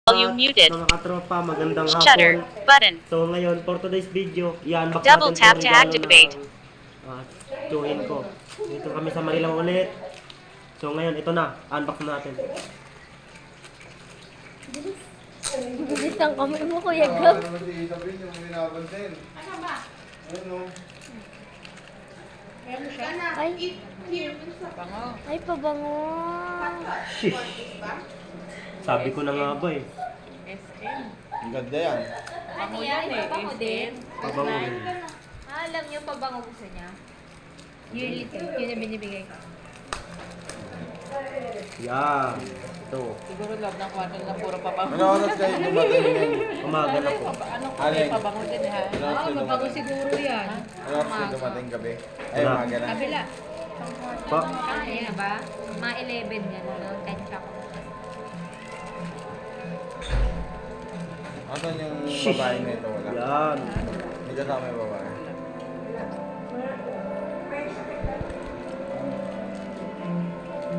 Volume muted. Mga katropa, magandang Shutter hapon. button. So ngayon, for today's video, i-unbox Double natin tap itong to regalo activate. ng tsuhin ko. Dito kami sa Marilao ulit. So ngayon, ito na, unbox natin. Bilis ang kamay mo, Kuya Gab. Ano si Isabel yung binabansin? Ano ba? Ayun o. Meron siya? Ay, Bango. ay, pabango. Shish! Sabi ko na nga ba eh. SM. Ang ganda yan. Bango yan eh. Pabango din. Pabango yun. Alam niyo, pabango gusto niya. Yearly tip, yun ang binibigay ko. Yan. Ito. Siguro love ng kwarto na puro pabango. Ano oras kayo dumating yan? Umaga na po. Ano ko Alin? may pabango din ha? Ano oras kayo dumating? siguro yan. Ano oras kayo dumating gabi? Ay, Wala. umaga na. Kabila. Pa Ayan ba? Mga 11 yan, no? 10 siya ko. Asan yung Shish! babae na ito? Wala. Yan. Hindi kasama yung babae.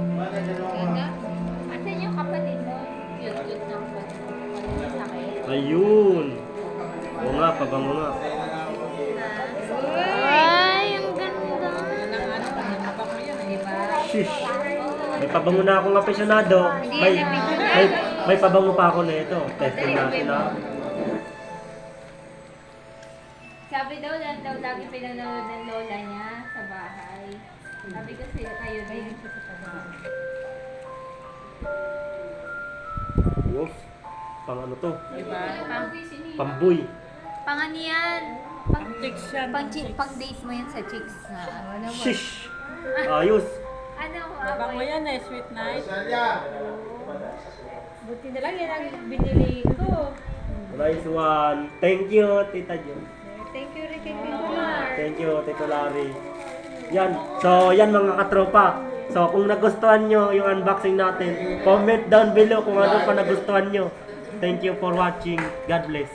Ganda. Asan yung kapatid mo? Cute-cute ng sakit. Ayun. Oo nga, pabango nga. Ay, ang ganda. Pabango yan eh. Diba? Shish! May pabango na akong apesyonado. May pabango pa ako na ito. Testing natin na. Sabi daw lang daw lagi pinanood ng lola niya sa bahay. Sabi kasi kayo din siya sa bahay. Wolf. Pang ano to? Diba? Pambuy. Panganian. Pang Chicks yan. pang date mo yan sa chicks na. Ano mo? Shish! Ayos. Ano mo? Pabango yan eh. Sweet night. Salya! Buti na lang yan ang binili ko. Nice one. Thank you, Tita Jo. Thank you rin kay Pilar. Thank you, Tito Larry. Yan. So, yan mga katropa. So, kung nagustuhan nyo yung unboxing natin, comment down below kung ano pa nagustuhan nyo. Thank you for watching. God bless.